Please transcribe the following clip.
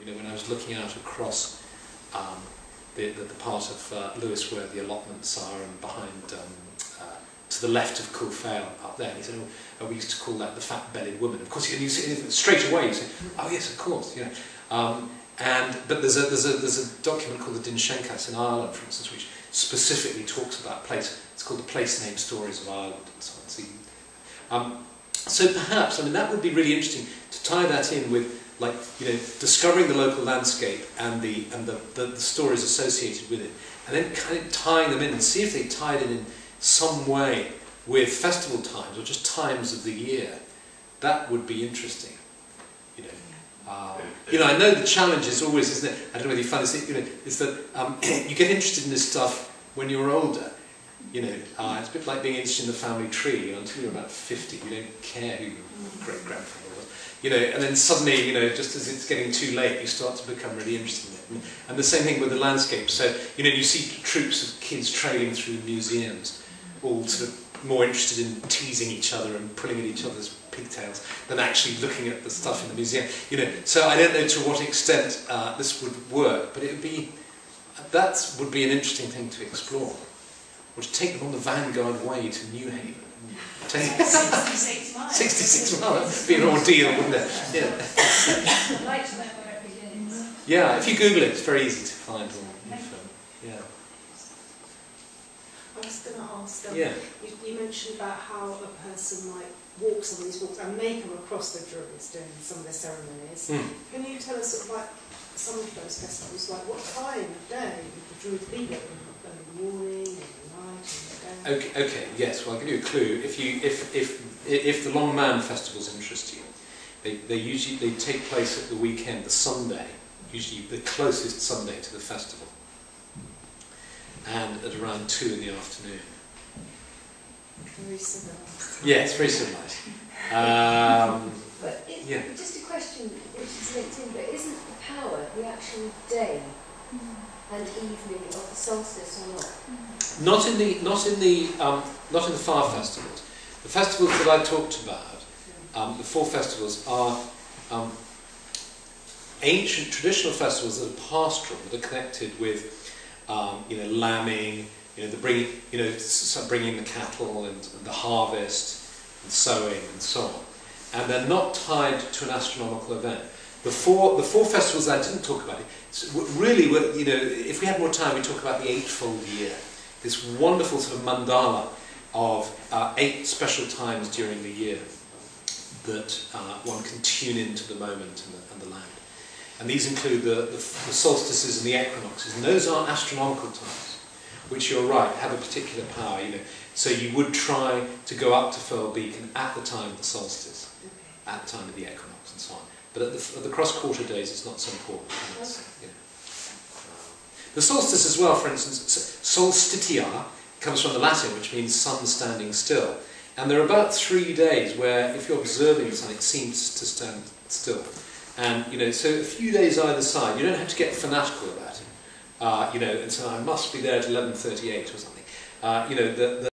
You know, when I was looking out across the part of Lewis where the allotments are, and behind, to the left of Coolfail up there, he said, oh, we used to call that the fat-bellied woman. Of course, you see, straight away you say, oh yes, of course, you know. But there's a document called the Dinshenkas in Ireland, for instance, which specifically talks about place. It's called the Place Name Stories of Ireland, and so on. So perhaps, I mean, that would be really interesting to tie that in with, like, you know, discovering the local landscape and the stories associated with it, and then kind of tying them in and see if they tied in some way with festival times or just times of the year. That would be interesting, you know. You know, I know the challenge is always, isn't it? I don't know whether you find this, you know, is that you get interested in this stuff when you're older. You know, it's a bit like being interested in the family tree. You know, until you're about 50, you don't care who your great-grandfather was. You know, and then suddenly, you know, just as it's getting too late, you start to become really interested in it. And the same thing with the landscape. So, you know, you see troops of kids trailing through museums, all sort of more interested in teasing each other and pulling at each other's pigtails than actually looking at the stuff in the museum. You know, so I don't know to what extent this would work, but it would be, that would be an interesting thing to explore. Or to take them on the Vanguard Way to Newhaven. 66 miles. 66 miles. It'd be an ordeal, wouldn't it? Yeah. I'd like to know where it begins. Yeah, if you Google it, it's very easy to find all info. Yeah. I was going to ask, Yeah. you mentioned about how a person might walk some of these walks and may come across the Druids doing some of their ceremonies. Can you tell us sort of like some of those festivals, like what time of day would the Druids be going? In the morning, in the night, in the day? Okay, yes, well I'll give you a clue. If the Long Man festivals interest you, they usually take place at the weekend, the Sunday, usually the closest Sunday to the festival, and at around 2 in the afternoon. Very civilised. Yes, very civilised. But yeah. Just a question which is linked in, but isn't the power the actual day and evening of the solstice or not? Not in the far festivals. The festivals that I talked about, the 4 festivals, are ancient traditional festivals that are pastoral, that are connected with you know, lambing, you know, bringing the cattle and the harvest and sowing and so on, and they're not tied to an astronomical event. The four festivals I didn't talk about, really, you know, if we had more time, we'd talk about the eightfold year. This wonderful sort of mandala of 8 special times during the year that one can tune into the moment and the land. And these include the solstices and the equinoxes, and those are astronomical times, which, you're right, have a particular power. You know, so you would try to go up to Firle Beacon at the time of the solstice, at the time of the equinox, and so on. But at the cross-quarter days, it's not so important. You know. The solstice as well, for instance, solstitia comes from the Latin, which means sun standing still. And there are about 3 days where, if you're observing the sun, it seems to stand still. And, you know, so a few days either side, you don't have to get fanatical about it. You know, and so I must be there at 11:38 or something. You know,